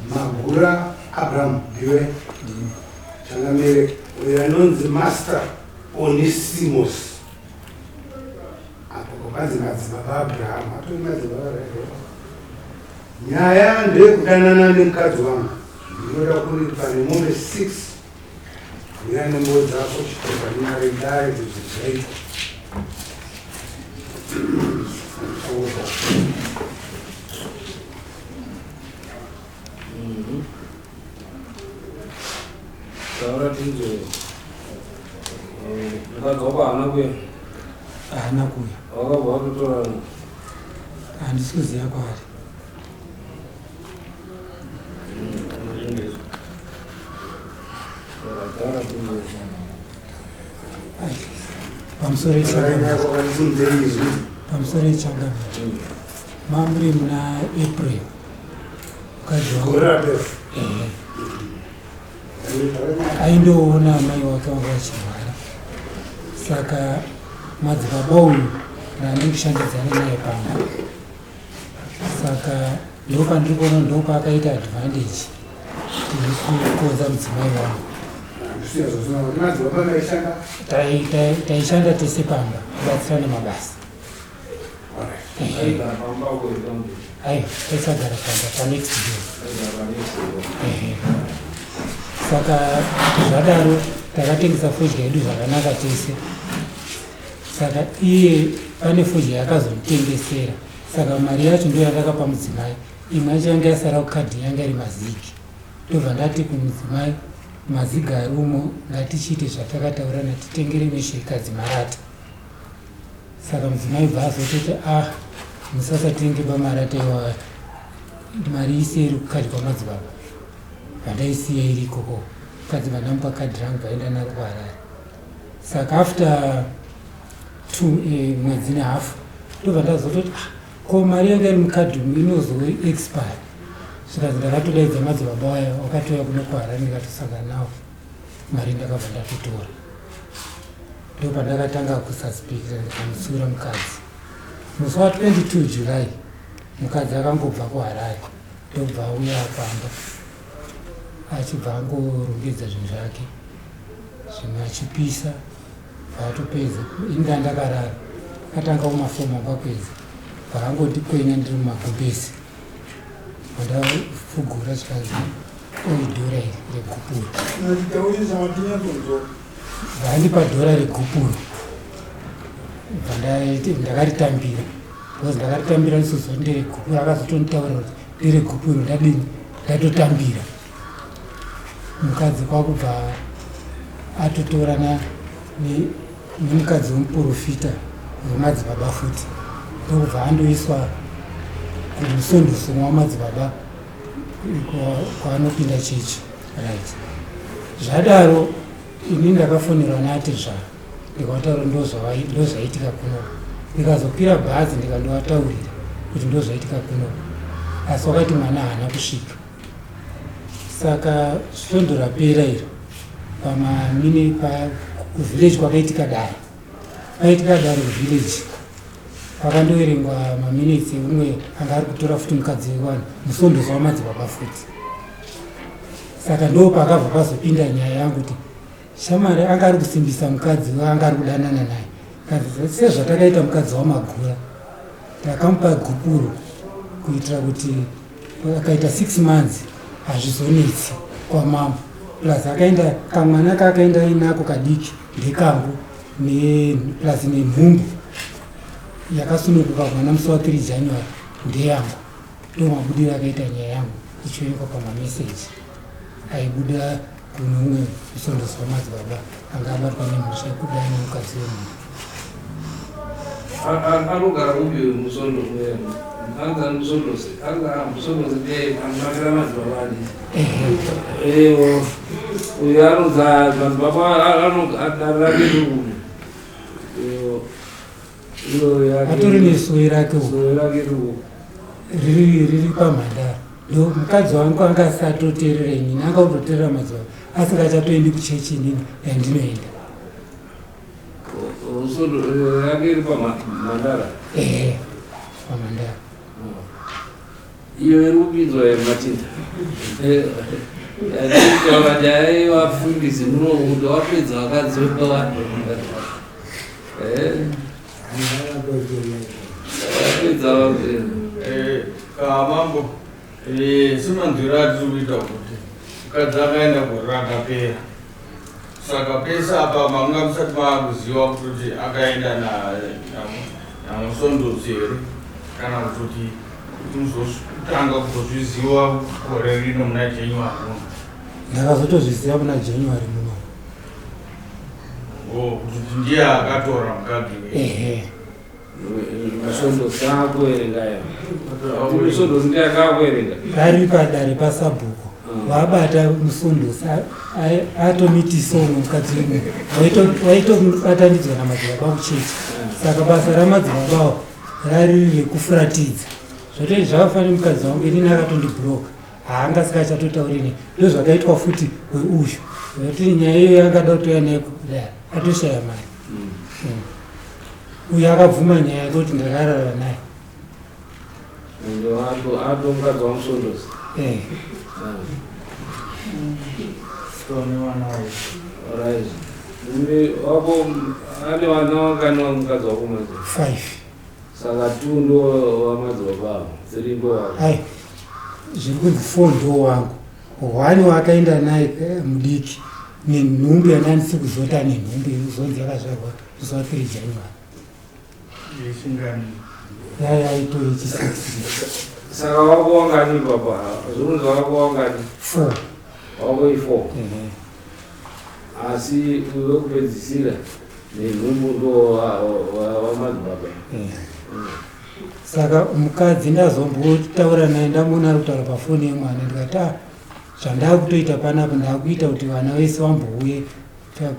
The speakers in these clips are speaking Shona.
Magura Abraham ndiwe changamire anonzi Master Onesimus apo kwazi madzibaba Abraham atori madzibaba nyaya ndeyekudanana nemukadzi wangu ndinoda kuri pane mombe 6 uya nembo dzako chitoka nyare dare dzezvizaita Ahora tinzo ngakaba anakuya anakuya wakabva watotora handisikuziva kwaari pamusoro echanga mamuri muna April aindoona mai wake wanga vachirwara, saka madzibaba uyu raanenge kushandidzana naye pamba, saka ndopandiri kuona ndopaakaita advantage kukodza mudzimai wangu. Taishanda tese pamba kubatsirana mabasa. Aiwa, taisagara pamba panext door. Saka zvadaro takatengesa fodya yedu zvakanaka tese. Saka iye pane fodya yakazomitengesera, saka mari yacho ndiyo yandakapa mudzimai. Imwe yacho yanga yasara kukadhi yanga iri mazigi. Ndobva ndati kumudzimai, mazigi ari umo ngatichiite zvatakataurana, titengere neshirikadzi marata. Saka mudzimai bva azototi musasatenge bamarata iwayo, mari ise iri kukadhi kwamadzibaba. Vandaisiya iri ikoko, mukadzi vandamupa kadhi rangu vaenda naro kuHarare. Saka after 2 mwedzi nehafu ndobva ndazototi ko mari yanga iri mukadhi inozoexpire. Zvikanzi ndakatodaidza madzibaba waya wakatouya kuno kuHarare ndikatosangana nawo, mari ndakabva ndatotora. Ndopandakatanga kususpecta ndikamutsiura mukadzi. Musi wa 22 July mukadzi akangobva kuHarare, ndobva auya apamba achibva angorongedza zvinhu zvake, zvimwe achipisa vaatopedza. Inda ndakarara akatanga kumafomu akapedza, vakangondikwenya ndiri mumagumbezi, vandafugura zvikanzi oidhora regupuro, vandipa dhora regupuro, ndakaritambira because ndakaritambira isusu nderegupuro. Akazotonditaurira kuti nderegupuro, ndadini ndatotambira. Mukadzi kwakubva atotorana nemukadzi womuprofita wemadzibaba futi, ndokubva andoiswa kumusondosomwa wamadzibaba kwaanopinda chechi. Right. Zvadaro ini ndakafonera naatezva ndikataura ndozvaitika kuno, ndikazokwira bhazi ndikandovataurira kuti ndozvaitika kuno, asi wakati mwana haana kusvika. Saka svondo rapera iro pamamine kuvillage kwakaitika dare, kwaitika dare kuvillage, pakandoverengwa maminutes umwe anga ari kutora futi mukadzi wewanhu musondoso wamadzibaba futi. Saka ndo pakabva pazopinda nyaya yangu kuti shamari anga ari kusimbisa mukadzi waanga ari kudanana naye. Sezvatakaita mukadzi wamagura, takamupa gupuro kuitira kuti akaita 6 months hazvizonetsi kwamama. Plus akaenda kamwana kakaenda inako kadiki ndekangu plus nenhumbu yakasununguka mwana musi wa 3 January ndeyangu. Ndomabudiro akaita nyaya yangu ichionekwa pamameseji, aibuda kuno umwe musondosi wamadzibaba anga abatwa nemhosva yekudai nemukadzi wemunhu. Anogara upi musondo mwenu? Anga musondosi, anga musondosi ndiye amakira madzibaba adi. Uyu anodza madzibaba anogarake atori nesuwe rake ruku riri pamhandara. Ndo mukadzi wangu anga asatoteerera inini, anga kutoteerera madzibaba asingachatoendi kuchechi inini yandinoenda. Sondo yake iri pamhandara? Pamhandara. iyo irikubidzwa matinda vakati vafundisi kuti wapedza wakadzoka wapedza kamambo simanzwira atiri kuita kuti mukadzi akaenda gore akapera saka pese apa manga musati maakuziva kuti akaenda namusondozi here kana kuti muzotanga kutozviziva gore rino muna January muno. Ndakazotozviziva muna January muno. Kuti ndiye akatora mukadzi. masondozi akakuerengayo musondozi ndiye akakuerenga ari padare pasabhuku wabata musondozi atomitiso mukadzi waitobatanidzwa namadzibaba kuchechi. Saka basa ramadzibaba rari rekufuratidza zvotoi zvakafanira mukadzi wangu inini akatondibhuroka haanga sika chatotaurine ndo zvakaitwa futi weuyu kuti nyaya iyo yangada kutoya naye atoshaya mari uyu akabvuma nyaya yake kuti ndakarara naye ato mukadzi wamusondozi wako ane vana vangani vamukadzi wako mazi 5. saka 2 ndo wamadzibaba avo 3 ndo wako ai zviri kunzi 4 ndo wangu 1 wakaenda naye mudiki nenhumbi yanandisi kuzota nenhumbi zonzi yakazvarwa zuva 3 January yaito yechi6. saka wako wangani baba zvinonzi wako wangani 4 wako i4 asi wekupedzisira nenhumbu ndo wamadzibaba. Saka mukadzi ndazombotaura naye ndamuona ari kutaura pafoni yemwana ndikati zvandakutoita panapa ndakuita kuti vana vese vambouye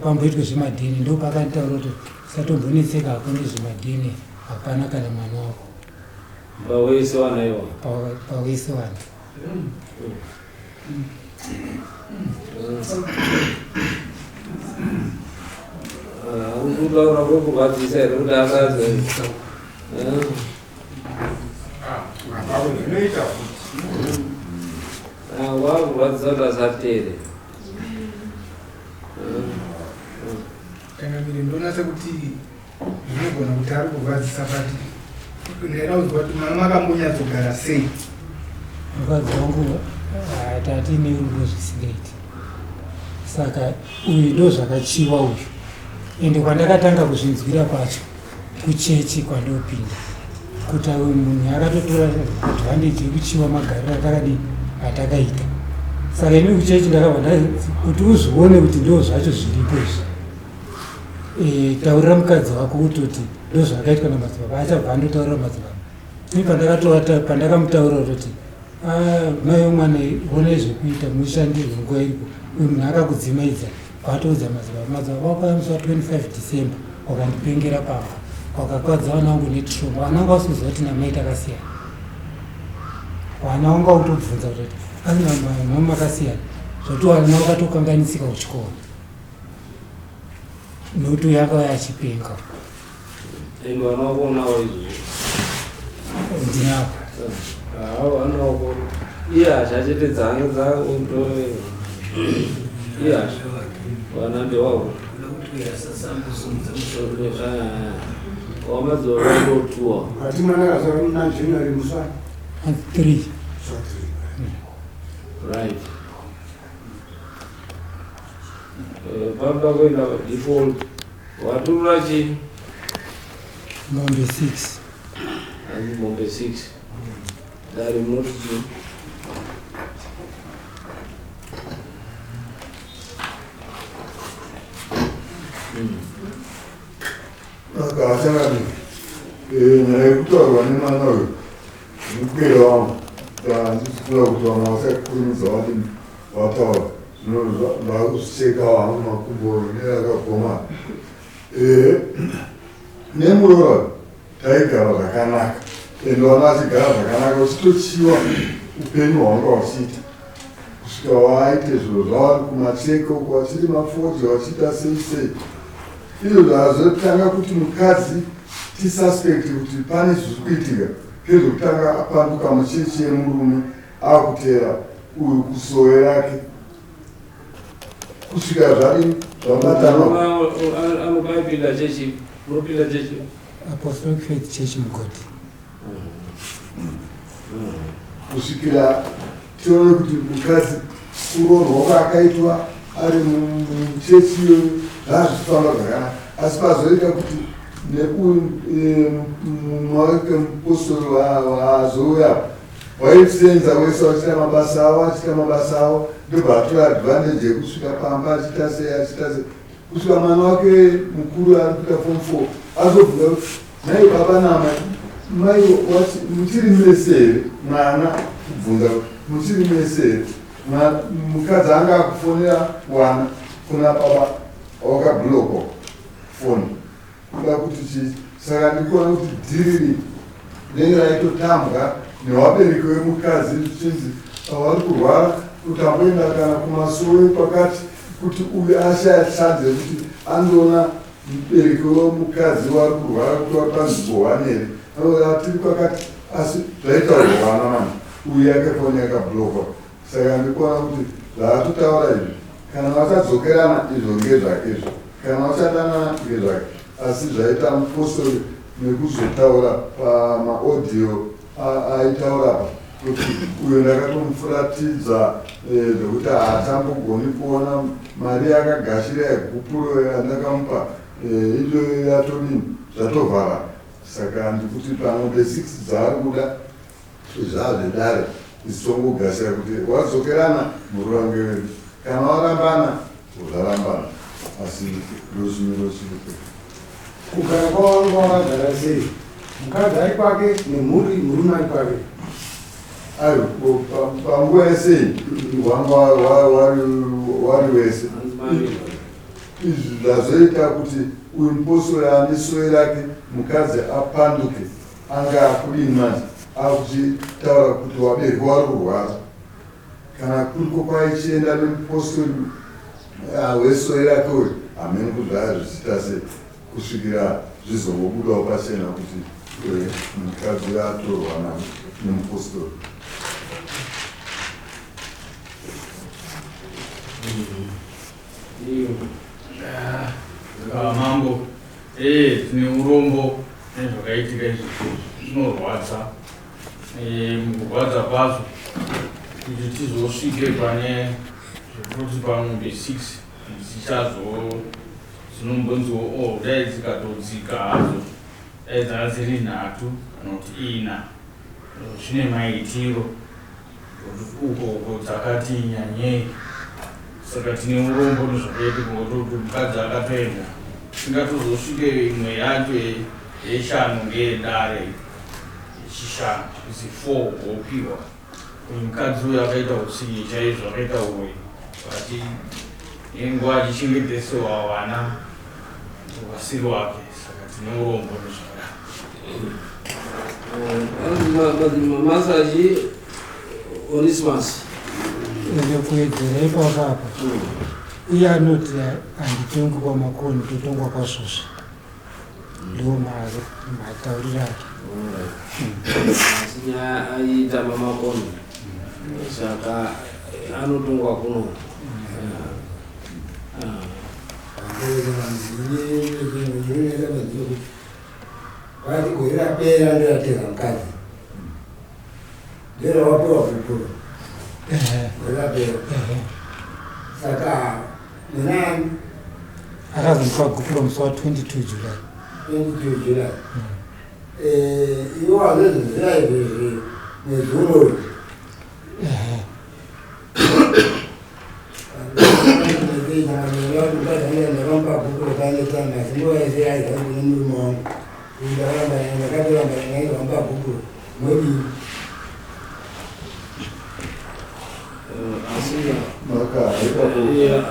pamboitwe zvemadhini ndo pakanditaura kuti usatombonetseka hako nezvemadhini hapana kana mwana wako pawese vana iwa pawese vana kutaura kwekurwadzisa here kuti akazi wakurwadzisa kuti asatere tangamire ndonasa kuti ndinogona kuti ari kurwadzisa pati ndaida kuzwa kuti mwana makambonyatsogara sei. mukadzi wangu hatine rudo zvisingaiti saka uyu ndo zvakachiva uyu ende kwandakatanga kuzvinzwira kwacho kuchechi kwandopinda kuti uyu munhu akatotora advantage yekuchiva magariro atakadii atakaita. Saka imi kuchechi ndakabva kuti uzvione kuti ndo zvacho zviripo izvi taurira mukadzi wako kutoti ndo zvakaitwa namadzibaba achabva andotaurira madzibaba. Pandakamutaurira kuti mai mwana one zvekuita mushandirwe nguva iripo uyu munhu akakudzimaidza kwatoudza madzibaba wakamusa 25 December wakandipengera pamba wakakwadza vana vangu netroma vana vanga vasiziva kuti namai takasiyana vana vanga kutobvunza kuti mama makasiyana zvoti vana vakatokanganisika kuchikoro nokuti uyu akauya achipenga vana vako unawo izvozvo ndinako vana vako iye hachachete dzange dzako iye hacha vana ndewavo wamadzibaba vandotuwa ati mwana akazara muna January musa 3 right pamba kuenda default waturura chi mombe 6 ani mombe 6 dari munoti chi akasangani nayekutaurwa nemwana uyu mukere wangu ndandisikuda kuti vana vasakurumidza vati vataura ndakuzvicheka wangu makumbo neakagoma nemurora taigara zvakanaka ende vana vachigara zvakanaka uchitochiva upenyu hwanga vachiita kusvika vaite zviro zvavari kumacheko kwachiri mafoji vachiita sei sei izvo zvazotanga kuti mukadzi tisuspect kuti pane zviri kuitika kezokutanga apanduka muchechi yemurume akutera uyu kusowe rake kusvika zvabatana anobaipinda chechi unopinda chechi Apostolic Faith Church Mugodi. kusvikira tione kuti mukadzi kuroorwa kwaakaitwa ari muchechi iyo zvazvifamba zvakanaka, asi pazoita kuti mumwe wake mupostori wazouya waisenza wese wachita mabasa avo ndobva atora advantage yekusvika pamba achita sei kusvika mwana wake mukuru ari kuita form 4 azobvunza kuti nai baba namai mai muchiri mesere mwana kubvunza kuti muchiri mesere mukadzi anga akufonera mwana kuna baba wakabhloko foni kuda kuti chii. Saka ndikuona kuti dhiriri denge raitotambwa nevabereki vemukadzi zvichinzi pavari kurwara utamboenda kana kumasowe pakati kuti uyu ashaya chanze kuti andoona mubereki wemukadzi vari kurwara kuti vari panzvimbo wanere tiri pakati, asi zvaitaurwa wana mani uyu yakafoni yakabhlokwa. Saka ndikuona kuti zvaatotaura izvi kana vachadzokerana izvo ngezvakezvo, kana vachadanana ngezvake, asi zvaita mupostori nekuzotaura pamaaudio aitaura kuti uyo ndakatomufuratidza zvokuti haatambogoni kuona mari yakagashira yegupuro yandakamupa idzo yatodini zvatovhara. Saka ndikuti pamwe 6 dzaari kuda zvazvedare zvichitongogashira kuti wadzokerana muruvange wedu, kana warambana uzarambana, asi ndozvimiro chiri kugara kwavanga wakagara sei, mukadzi ari kwake nemhuri, murume ari kwake. ayo panguva yesei wanga wari wese. Izvi zvazoita kuti uyu mupostori ane sowe rake mukadzi apanduke, anga akudini manje akuchitaura kuti wabereki wari kurwara, kana kuriko kwaichienda nemupostori wesowe rake uyu hamene kuzvaya zvichita sei, kusvikira zvizongobudawo pachena kuti mukadzi atorwa nemupostori. Mambo tine urombo nezvakaitika izvi zvinorwadza. Mukurwadza kwazvo kuti tizosvike pane zvekuti pamwe 6 dzinombonziwo dai dzikatodzika hadzo dai dzanga dziri 3 kana kuti 4 zvine maitiro uko dzakati nyanyei. Saka tine urombo nezvakaitika ngokuti mukadzi akatoenda, tingatozosvike imwe yacho yeshanu ngeyedare yechishanu izi 4 wopiwa. Uyu mukadzi uyu akaita utsinye chaizvo, akaita uwe kuti nenguva achichengetesewa wana wasiri wake. Saka tine urombo nezvakaitika. masaji Onesmus Kuedzera ipapo apa iye anoti handitongwi kwamakoni, totongwa kwasvosva, ndo matauriro ake. asi nyaya aita mamakoni, saka anotongwa kuno. Vati gore rapera ndoratega mukadzi ndero wapiwa kupuro gore rapera. Saka nenani akazondipa gupuro musi wa 22 July. 22 July. Iwo wazozvizira izvezvi nezvunoi ndakamupa kupuro kanetama asi nguva yese aizangu nemurume wangu ndakatoramba ndakaizvamba kupuro modii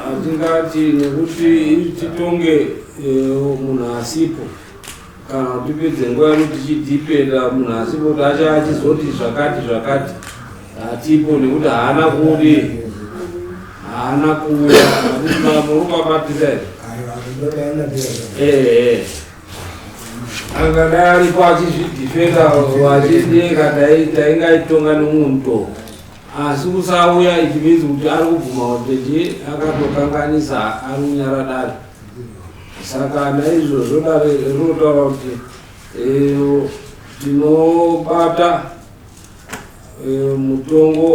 atingati nekuti titonge munhu asipo, kana kuti tipedze nguva yedu tichidhipenda munhu asipo kuti achizoti zvakati hatipo, nekuti haana kudi, haana kuuya kuti muri kwabatisa here. angadai pachizvidhifenda vachideka taingaitonga nomuntu asi kusauya ichivinzi kuti ari kubvuma kuti akatokanganisa ari kunyaradari. Saka naizvozvo dare rinotaura kuti tinobata mutongo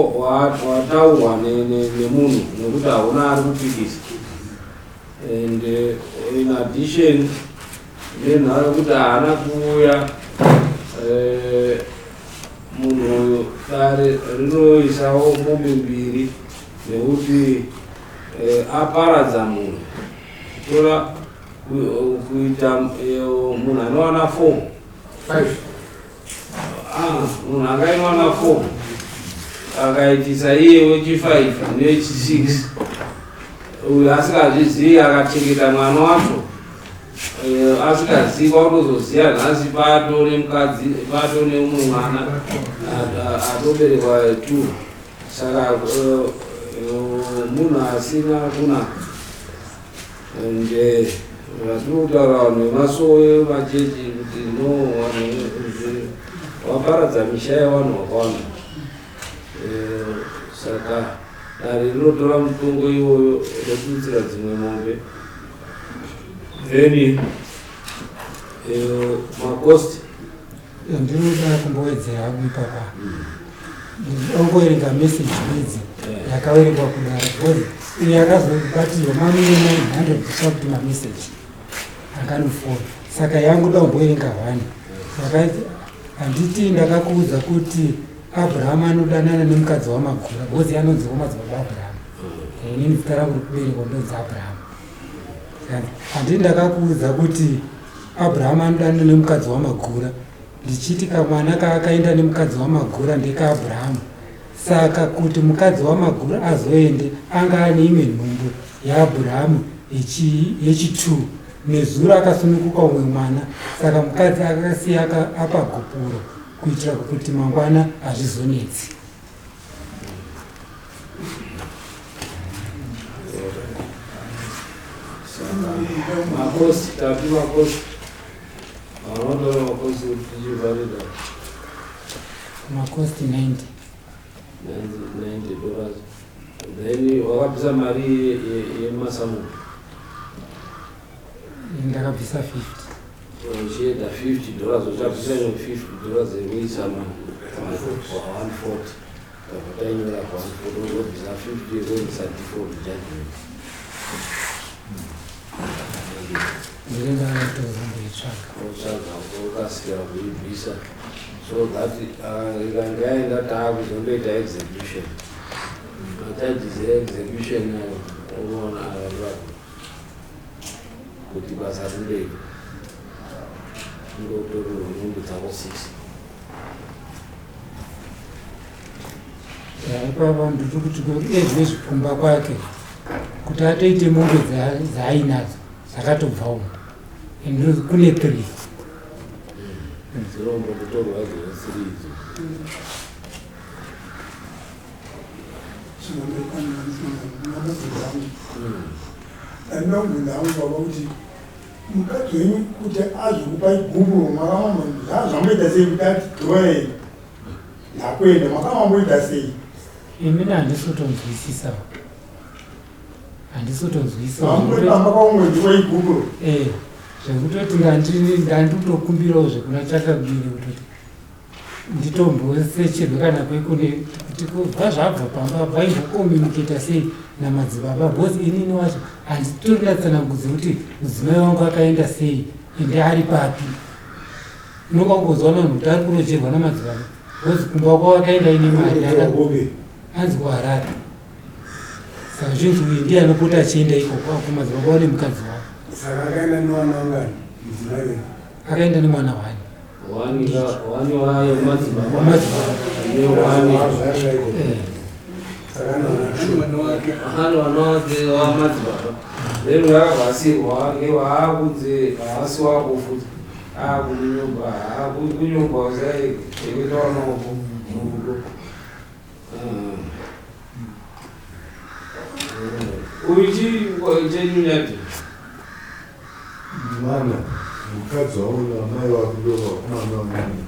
wataurwa nemunhu nekuti hauna ari kupikisa. And in addition nenharo kuti haana kuuya munhu uyu dare rinoisawo mombe mbiri nekuti aparadza munhu kutora kuita munhu anowana 4 munhu angainowana 4 akaitisa iye wechi5 nechi6 uyu asikazvizivi akachengeta mwana wacho asikazivi kwaunozoziva nhasi pato nemukadzi pato neumwe mwana atoberekwa 2. Saka munhu asina kunaka. And vatinotaura vanhu vemasowe machechi kuti no waparadza misha yavanhu vakawanda. Saka dare rinotora mutongo iwoyo rotutsira dzimwe mombe. Then makosti ndinoda kumbowedzera hangu ipapa ongoerenga message idzi yakaverengwa kudara because iyi yakazobatirwa mamwe 900 kusva kuti mamessage akanofona. Saka yangu da kumboerenga 1 handiti ndakakuudza kuti Abraham anodanana nemukadzi wamagura because anonzi wamadzibaba Abraham. Inini zita rangu rikuberekwa ndonzi Abraham. Handiti ndakakuudza kuti Abraham anodanana nemukadzi wamagura ndichiti kamwana kaakaenda nemukadzi wamagura ndekaAbhurahamu. Saka kuti mukadzi wamagura azoende anga ane imwe nhumbu yaAbhurahamu yechi2 nezuro akasununguka umwe mwana. Saka mukadzi akasiya apa gopuro kuitira kuti mangwana hazvizonetsi. makosti tapi makosti vanotora makosti tichivarida makosti $90. Then wakabvisa mari yemasamuko ndakabvisa 50. uchienda $50 uchabvisa $50 emuisa 140 tapatainyora pa140 uzobvisa 50 ezoisa default judgment. Otsvaga okasikira kuibvisa so that ikange yaenda taakuzondoita execution macharges execution unoona avapa kuti basa rindeke ndotorwa nhumbi dzavo 6. Ipapa ndiri kuti ezve zvipfumba kwake kuti atoite mombe dzaainadzo dzakatobva umo kune 3 dzirombo kutorwa dzeve 3 idzo. Andinogunda hangu baba kuti mukadzi wenyu kuti azokupai gumbo makamamba zvamboita sei kuti ati droe ndakwenda makamamboita sei? Imini handisotonzwisisa amba kwaumwedzi weigumbo zvekutoti ndandutokumbirawo zvekuna chakabiri kutoti nditombosecherwe kana kwekune kuti kubva zvabva pamba vaimbokomuniketa sei namadzibaba bhozi inini wacho handitorina tsanangudzi kuti mudzimai wangu akaenda sei ende ari papi. Unongangozwa vanhu kuti ari kurojerwa namadzibaba bhozi kumba kwavo akaenda ine mari anzi kuharare. Saka zvinzi uyu ndiye anopota achienda ikoko kumadzibaba kwavo nemukadzi wavo. Saka akaenda nemwana wangani mudzimai wenyu? Akaenda nemwana wani wayo madzibaba hano wanoake wamadzibaba then yakavhasirwa ngevaakunze vahasi wako futi kunyumba usaeketa wanaoko murudo uyu chenyunyati mukadzi waona mai wako ndovakomana vamweni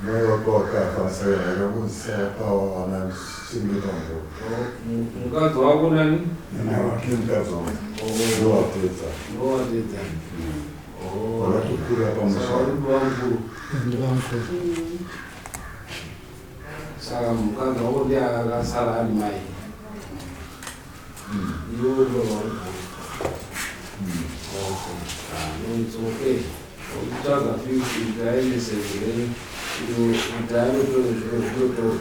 mai wako wakafa saka akakuzisaa pawa vana kuchengeta mhuri. Mukadzi wako nani? Mai wake mukadzi wangu ndowapedza Ndowapedza. wakatokura pamusha. ndivamukuru. Saka mukadzi wako ndiye akasara ari mai. Iwe ndo it's okay. Ukitaka fix itaende sehemu, ndio itaenda tu